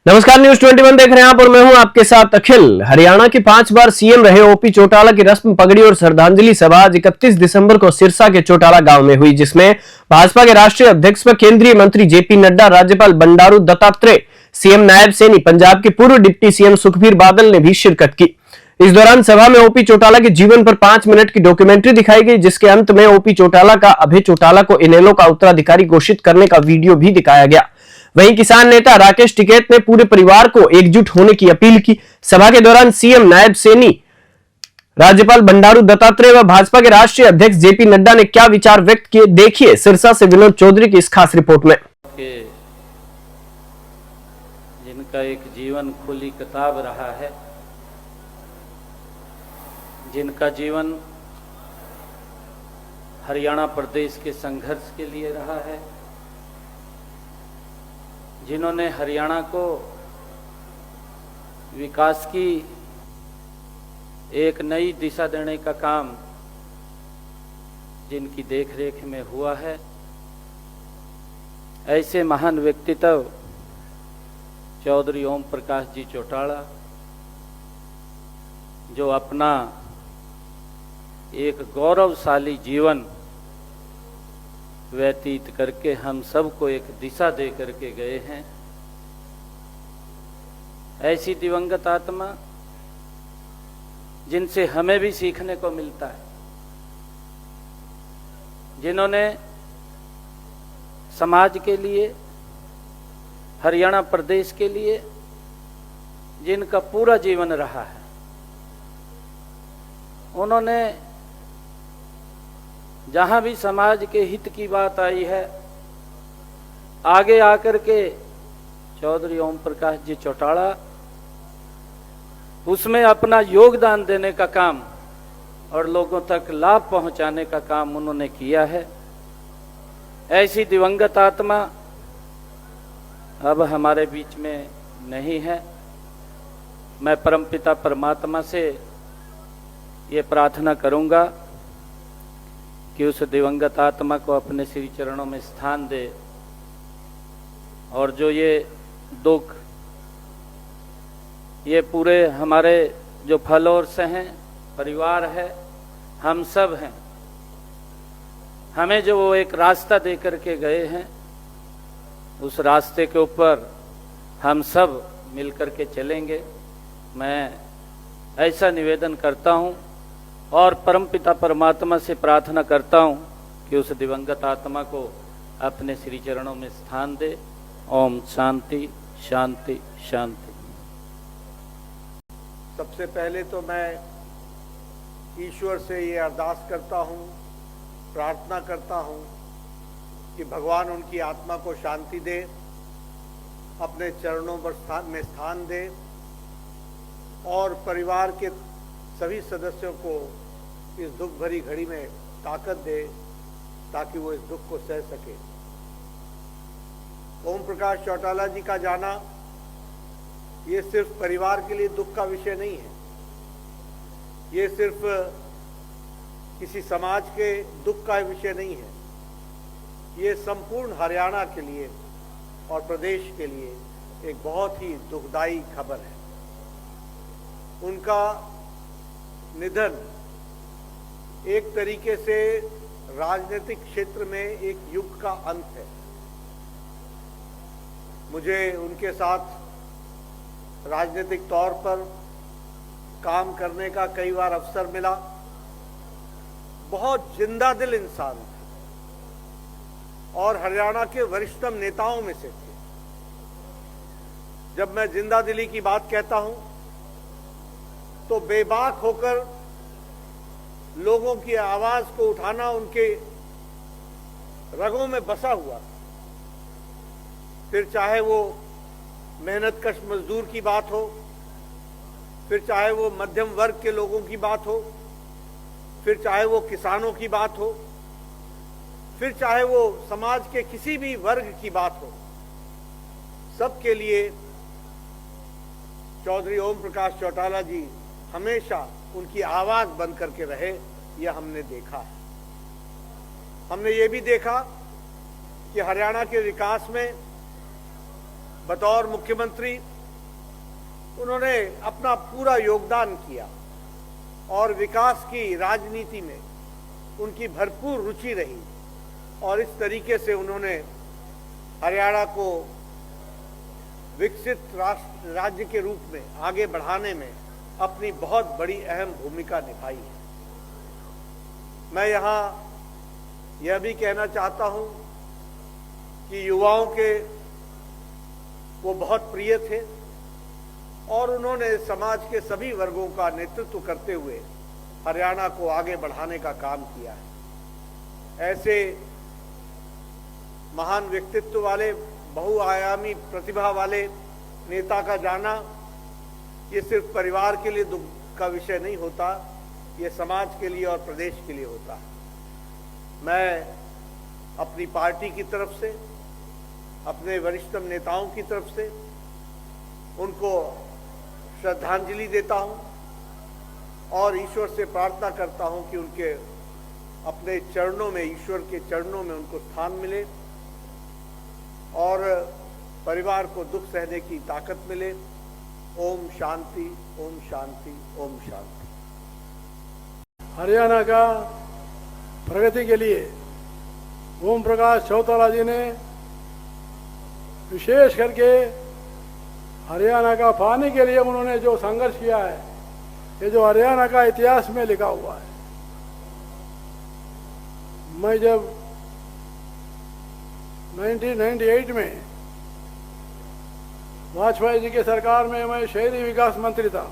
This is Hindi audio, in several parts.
नमस्कार, न्यूज 21 देख रहे हैं आप और मैं हूं आपके साथ अखिल। हरियाणा के 5 बार सीएम रहे ओपी चौटाला की रस्म, पगड़ी और श्रद्धांजलि सभा आज 31 दिसंबर को सिरसा के चौटाला गांव में हुई, जिसमें भाजपा के राष्ट्रीय अध्यक्ष व केंद्रीय मंत्री जेपी नड्डा, राज्यपाल बंडारू दत्तात्रेय, सीएम नायब सैनी, पंजाब के पूर्व डिप्टी सीएम सुखबीर बादल ने भी शिरकत की। इस दौरान सभा में ओपी चौटाला के जीवन पर 5 मिनट की डॉक्यूमेंट्री दिखाई गई, जिसके अंत में ओपी चौटाला का अभय चौटाला को इनेलो का उत्तराधिकारी घोषित करने का वीडियो भी दिखाया गया। वहीं किसान नेता राकेश टिकैत ने पूरे परिवार को एकजुट होने की अपील की। सभा के दौरान सीएम नायब सैनी, राज्यपाल बंडारू दत्तात्रेय व भाजपा के राष्ट्रीय अध्यक्ष जेपी नड्डा ने क्या विचार व्यक्त किए, देखिए सिरसा से विनोद चौधरी की इस खास रिपोर्ट में। जिनका एक जीवन खुली किताब रहा है, जिनका जीवन हरियाणा प्रदेश के संघर्ष के लिए रहा है, जिन्होंने हरियाणा को विकास की एक नई दिशा देने का काम जिनकी देखरेख में हुआ है, ऐसे महान व्यक्तित्व चौधरी ओम प्रकाश जी चौटाला, जो अपना एक गौरवशाली जीवन व्यतीत करके हम सबको एक दिशा दे करके गए हैं, ऐसी दिवंगत आत्मा जिनसे हमें भी सीखने को मिलता है, जिन्होंने समाज के लिए, हरियाणा प्रदेश के लिए जिनका पूरा जीवन रहा है, उन्होंने जहां भी समाज के हित की बात आई है, आगे आकर के चौधरी ओम प्रकाश जी चौटाला उसमें अपना योगदान देने का काम और लोगों तक लाभ पहुंचाने का काम उन्होंने किया है। ऐसी दिवंगत आत्मा अब हमारे बीच में नहीं है। मैं परमपिता परमात्मा से ये प्रार्थना करूंगा कि उस दिवंगत आत्मा को अपने श्री चरणों में स्थान दे, और जो ये दुख, ये पूरे हमारे जो फॉलोअर्स हैं, परिवार है, हम सब हैं, हमें जो वो एक रास्ता दे करके गए हैं, उस रास्ते के ऊपर हम सब मिल करके चलेंगे। मैं ऐसा निवेदन करता हूं और परमपिता परमात्मा से प्रार्थना करता हूं कि उस दिवंगत आत्मा को अपने श्री चरणों में स्थान दे। ओम शांति शांति शांति। सबसे पहले तो मैं ईश्वर से ये अरदास करता हूं, प्रार्थना करता हूं कि भगवान उनकी आत्मा को शांति दे, अपने चरणों पर स्थान दे, और परिवार के सभी सदस्यों को इस दुख भरी घड़ी में ताकत दे ताकि वो इस दुख को सह सके। ओम प्रकाश चौटाला जी का जाना ये सिर्फ परिवार के लिए दुख का विषय नहीं है, ये सिर्फ किसी समाज के दुख का विषय नहीं है, ये संपूर्ण हरियाणा के लिए और प्रदेश के लिए एक बहुत ही दुखदाई खबर है। उनका निधन एक तरीके से राजनीतिक क्षेत्र में एक युग का अंत है। मुझे उनके साथ राजनीतिक तौर पर काम करने का कई बार अवसर मिला। बहुत जिंदा दिल इंसान थे और हरियाणा के वरिष्ठतम नेताओं में से थे। जब मैं जिंदा दिली की बात कहता हूं तो बेबाक होकर लोगों की आवाज को उठाना उनके रगों में बसा हुआ। फिर चाहे वो मेहनतकश मजदूर की बात हो, फिर चाहे वो मध्यम वर्ग के लोगों की बात हो, फिर चाहे वो किसानों की बात हो, फिर चाहे वो समाज के किसी भी वर्ग की बात हो, सबके लिए चौधरी ओम प्रकाश चौटाला जी हमेशा उनकी आवाज बन करके रहे। यह हमने देखा है। हमने ये भी देखा कि हरियाणा के विकास में बतौर मुख्यमंत्री उन्होंने अपना पूरा योगदान किया और विकास की राजनीति में उनकी भरपूर रुचि रही और इस तरीके से उन्होंने हरियाणा को विकसित राज्य के रूप में आगे बढ़ाने में अपनी बहुत बड़ी अहम भूमिका निभाई है। मैं यहाँ यह भी कहना चाहता हूँ कि युवाओं के वो बहुत प्रिय थे और उन्होंने समाज के सभी वर्गों का नेतृत्व करते हुए हरियाणा को आगे बढ़ाने का काम किया है। ऐसे महान व्यक्तित्व वाले, बहुआयामी प्रतिभा वाले नेता का जाना ये सिर्फ परिवार के लिए दुख का विषय नहीं होता, ये समाज के लिए और प्रदेश के लिए होता है। मैं अपनी पार्टी की तरफ से, अपने वरिष्ठतम नेताओं की तरफ से उनको श्रद्धांजलि देता हूं और ईश्वर से प्रार्थना करता हूं कि उनके अपने चरणों में, ईश्वर के चरणों में उनको स्थान मिले और परिवार को दुख सहने की ताकत मिले। ओम शांति, ओम शांति, ओम शांति। हरियाणा का प्रगति के लिए ओम प्रकाश चौटाला जी ने विशेष करके हरियाणा का पाने के लिए उन्होंने जो संघर्ष किया है, ये जो हरियाणा का इतिहास में लिखा हुआ है। मैं जब 1998 में वाजपेयी जी के सरकार में मैं शहरी विकास मंत्री था,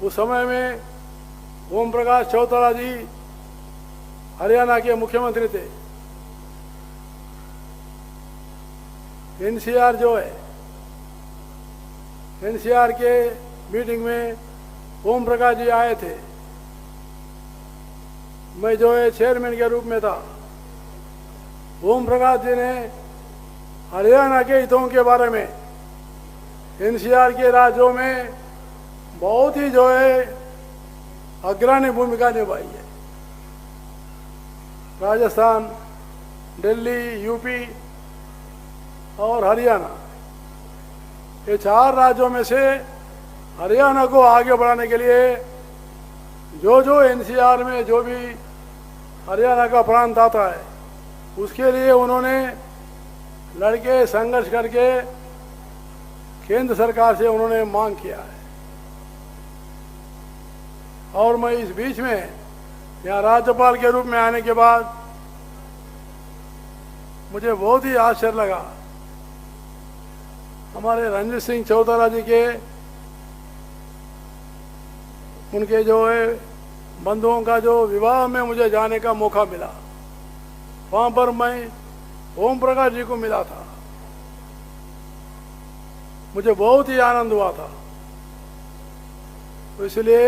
उस समय में ओम प्रकाश चौटाला जी हरियाणा के मुख्यमंत्री थे। एनसीआर जो है, एनसीआर के मीटिंग में ओम प्रकाश जी आए थे, मैं जो है चेयरमैन के रूप में था। ओम प्रकाश जी ने हरियाणा के हितों के बारे में एनसीआर के राज्यों में बहुत ही जो है अग्रणी भूमिका निभाई है। राजस्थान, दिल्ली, यूपी और हरियाणा, ये 4 राज्यों में से हरियाणा को आगे बढ़ाने के लिए जो एनसीआर में जो भी हरियाणा का प्रांत आता है, उसके लिए उन्होंने लड़के संघर्ष करके केंद्र सरकार से उन्होंने मांग किया है। और मैं इस बीच में यहाँ राज्यपाल के रूप में आने के बाद मुझे बहुत ही आश्चर्य लगा। हमारे रणजीत सिंह चौटाला जी के उनके जो है बंधुओं का जो विवाह में मुझे जाने का मौका मिला, वहां पर मैं ओम प्रकाश जी को मिला था। मुझे बहुत ही आनंद हुआ था। तो इसलिए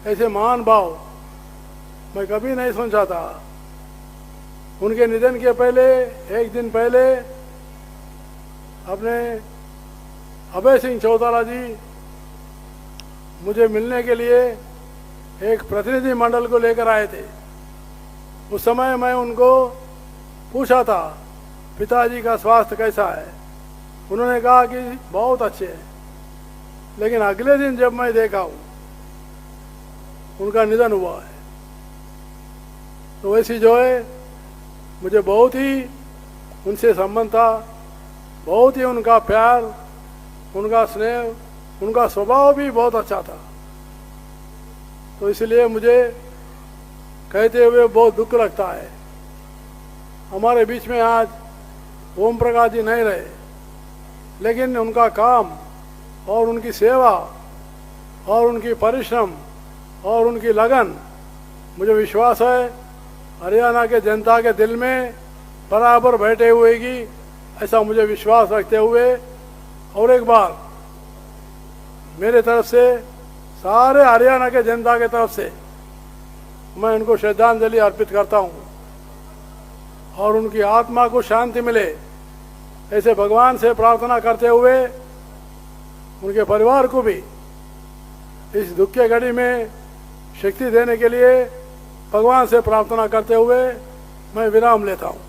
ऐसे महान भाव मैं कभी नहीं सोचा था। उनके निधन के पहले, एक दिन पहले, अपने अभय सिंह चौटाला जी मुझे मिलने के लिए एक प्रतिनिधि मंडल को लेकर आए थे। उस समय मैं उनको पूछा था पिताजी का स्वास्थ्य कैसा है। उन्होंने कहा कि बहुत अच्छे हैं। लेकिन अगले दिन जब मैं देखा उनका निधन हुआ है, तो वैसी जो है मुझे बहुत ही उनसे संबंध था, बहुत ही उनका प्यार, उनका स्नेह, उनका स्वभाव भी बहुत अच्छा था। तो इसलिए मुझे कहते हुए बहुत दुख लगता है। हमारे बीच में आज ओम प्रकाश जी नहीं रहे, लेकिन उनका काम और उनकी सेवा और उनकी परिश्रम और उनकी लगन, मुझे विश्वास है हरियाणा के जनता के दिल में बराबर बैठे हुएगी, ऐसा मुझे विश्वास रखते हुए और एक बार मेरे तरफ से, सारे हरियाणा के जनता के तरफ से मैं उनको श्रद्धांजलि अर्पित करता हूँ और उनकी आत्मा को शांति मिले, ऐसे भगवान से प्रार्थना करते हुए उनके परिवार को भी इस दुख के घड़ी में शक्ति देने के लिए भगवान से प्रार्थना करते हुए मैं विराम लेता हूँ।